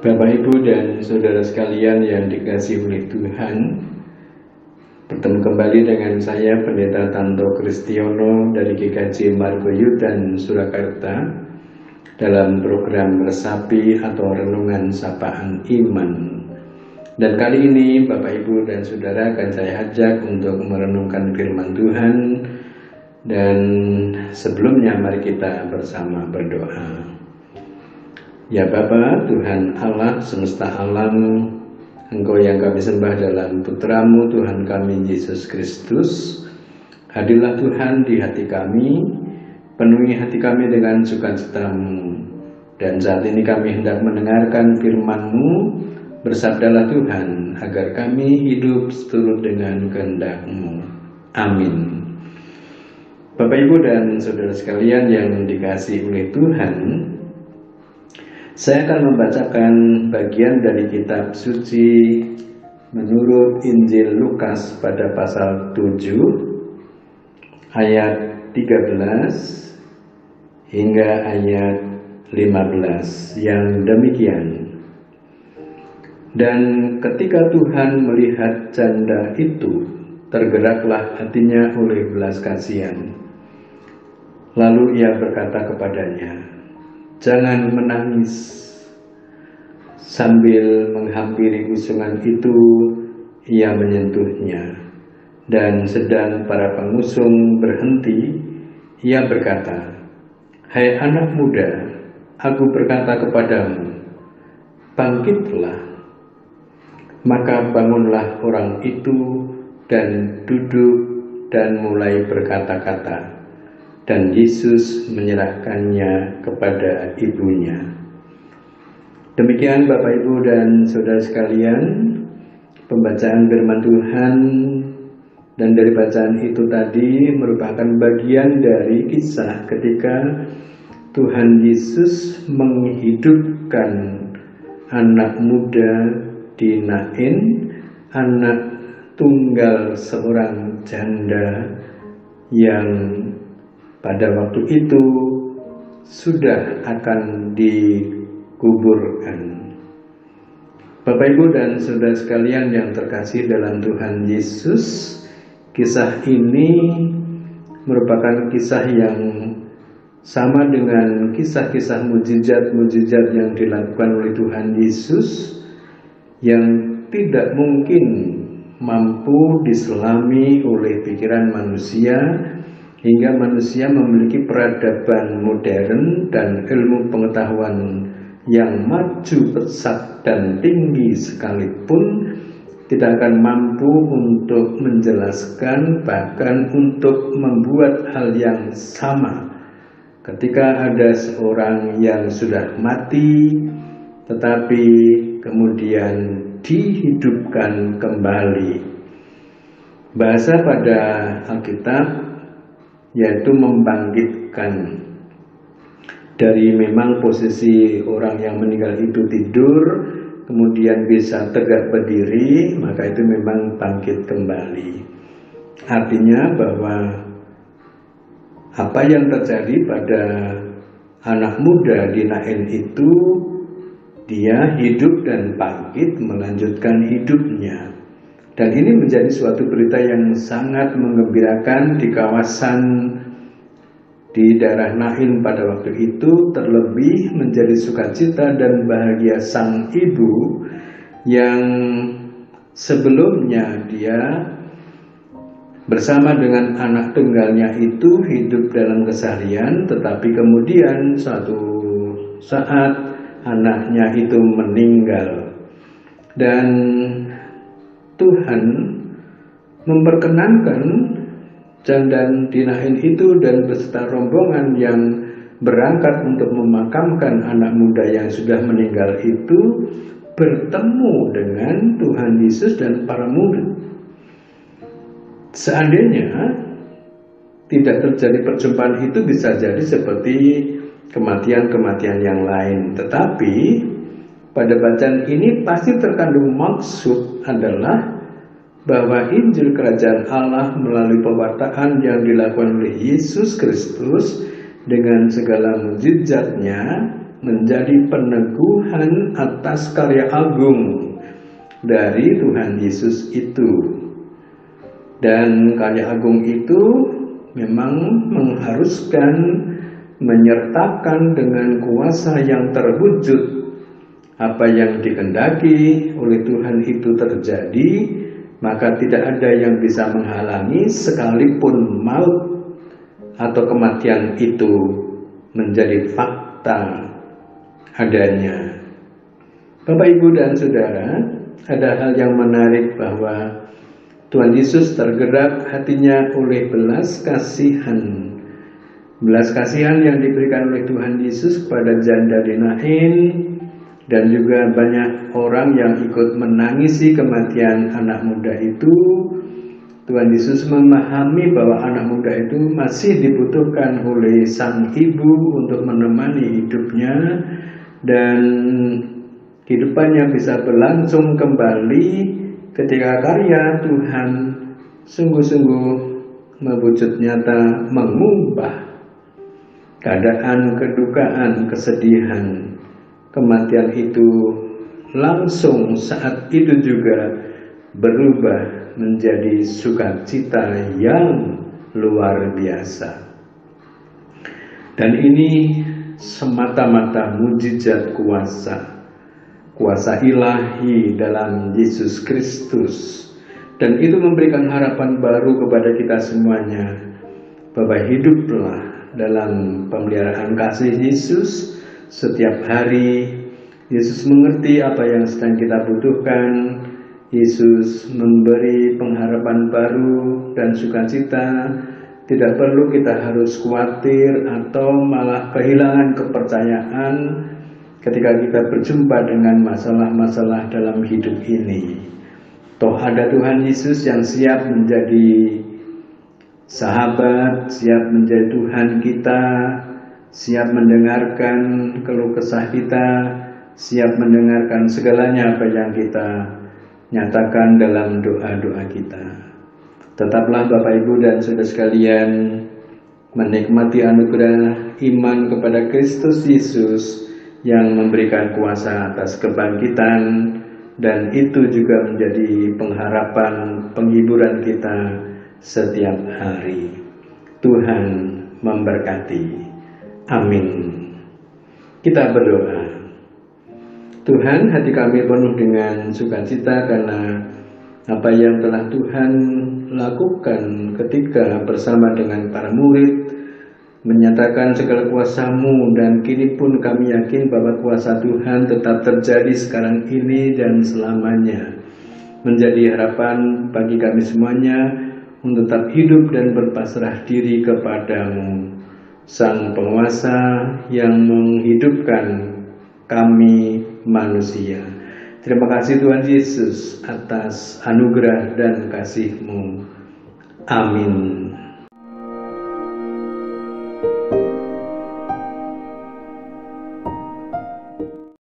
Bapak, Ibu, dan saudara sekalian yang dikasihi oleh Tuhan, bertemu kembali dengan saya, Pendeta Tanto Kristiono dari GKJ Margoyudan, Surakarta, dalam program Resapi atau Renungan Sapaan Iman. Dan kali ini Bapak, Ibu, dan saudara akan saya ajak untuk merenungkan firman Tuhan. Dan sebelumnya mari kita bersama berdoa. Ya Bapa, Tuhan Allah semesta alam, Engkau yang kami sembah dalam Putramu Tuhan kami Yesus Kristus. Hadirlah Tuhan di hati kami, penuhi hati kami dengan sukacita-Mu. Dan saat ini kami hendak mendengarkan firman-Mu. Bersabdalah Tuhan, agar kami hidup seturut dengan kehendak-Mu. Amin. Bapak, Ibu, dan saudara sekalian yang dikasihi oleh Tuhan, saya akan membacakan bagian dari kitab suci menurut Injil Lukas pada pasal 7 ayat 13 hingga ayat 15 yang demikian. Dan ketika Tuhan melihat janda itu, tergeraklah hatinya oleh belas kasihan. Lalu ia berkata kepadanya, "Jangan menangis." Sambil menghampiri usungan itu, ia menyentuhnya. Dan sedang para pengusung berhenti, ia berkata, "Hai anak muda, aku berkata kepadamu, bangkitlah." Maka bangunlah orang itu dan duduk dan mulai berkata-kata. Dan Yesus menyerahkannya kepada ibunya. Demikian Bapak, Ibu, dan saudara sekalian, pembacaan firman Tuhan. Dan dari bacaan itu tadi merupakan bagian dari kisah ketika Tuhan Yesus menghidupkan anak muda di Nain, anak tunggal seorang janda yang pada waktu itu sudah akan dikuburkan. Bapak, Ibu, dan saudara sekalian yang terkasih dalam Tuhan Yesus, kisah ini merupakan kisah yang sama dengan kisah-kisah mujizat-mujizat yang dilakukan oleh Tuhan Yesus, yang tidak mungkin mampu diselami oleh pikiran manusia, hingga manusia memiliki peradaban modern dan ilmu pengetahuan yang maju pesat dan tinggi sekalipun tidak akan mampu untuk menjelaskan, bahkan untuk membuat hal yang sama. Ketika ada seorang yang sudah mati, tetapi kemudian dihidupkan kembali. Bahasa pada Alkitab yaitu membangkitkan dari memang posisi orang yang meninggal itu tidur, kemudian bisa tegak berdiri, maka itu memang bangkit kembali. Artinya bahwa apa yang terjadi pada anak muda di Nain itu, dia hidup dan bangkit melanjutkan hidupnya. Dan ini menjadi suatu berita yang sangat menggembirakan di kawasan di daerah Nain pada waktu itu. Terlebih menjadi sukacita dan bahagia sang ibu yang sebelumnya dia bersama dengan anak tunggalnya itu hidup dalam keseharian, tetapi kemudian suatu saat anaknya itu meninggal. Dan Tuhan memperkenankan janda di Nain itu dan beserta rombongan yang berangkat untuk memakamkan anak muda yang sudah meninggal itu bertemu dengan Tuhan Yesus dan para murid. Seandainya tidak terjadi perjumpaan itu, bisa jadi seperti kematian-kematian yang lain. Tetapi pada bacaan ini pasti terkandung maksud adalah bahwa Injil Kerajaan Allah melalui pewartaan yang dilakukan oleh Yesus Kristus dengan segala mujizatnya menjadi peneguhan atas karya agung dari Tuhan Yesus itu. Dan karya agung itu memang mengharuskan menyertakan dengan kuasa yang terwujud apa yang dikehendaki oleh Tuhan itu terjadi, maka tidak ada yang bisa menghalangi sekalipun maut atau kematian itu menjadi fakta adanya. Bapak, Ibu, dan Saudara, ada hal yang menarik bahwa Tuhan Yesus tergerak hatinya oleh belas kasihan. Belas kasihan yang diberikan oleh Tuhan Yesus kepada janda di Nain, dan juga banyak orang yang ikut menangisi kematian anak muda itu. Tuhan Yesus memahami bahwa anak muda itu masih dibutuhkan oleh sang ibu untuk menemani hidupnya, dan kehidupannya bisa berlangsung kembali ketika karya Tuhan sungguh-sungguh mewujud nyata, mengubah keadaan, kedukaan, kesedihan. Kematian itu langsung saat itu juga berubah menjadi sukacita yang luar biasa. Dan ini semata-mata mujizat kuasa ilahi dalam Yesus Kristus. Dan itu memberikan harapan baru kepada kita semuanya, bahwa hiduplah dalam pemeliharaan kasih Yesus setiap hari. Yesus mengerti apa yang sedang kita butuhkan. Yesus memberi pengharapan baru dan sukacita. Tidak perlu kita harus khawatir atau malah kehilangan kepercayaan ketika kita berjumpa dengan masalah-masalah dalam hidup ini. Toh ada Tuhan Yesus yang siap menjadi sahabat, siap menjadi Tuhan kita, siap mendengarkan keluh kesah kita, siap mendengarkan segalanya apa yang kita nyatakan dalam doa-doa kita. Tetaplah Bapak, Ibu, dan Saudara sekalian menikmati anugerah iman kepada Kristus Yesus yang memberikan kuasa atas kebangkitan, dan itu juga menjadi pengharapan, penghiburan kita setiap hari. Tuhan memberkati. Amin. Kita berdoa. Tuhan, hati kami penuh dengan sukacita karena apa yang telah Tuhan lakukan ketika bersama dengan para murid menyatakan segala kuasa-Mu, dan kini pun kami yakin bahwa kuasa Tuhan tetap terjadi sekarang ini dan selamanya, menjadi harapan bagi kami semuanya untuk tetap hidup dan berpasrah diri kepada-Mu, Sang Penguasa yang menghidupkan kami manusia. Terima kasih Tuhan Yesus atas anugerah dan kasih-Mu. Amin.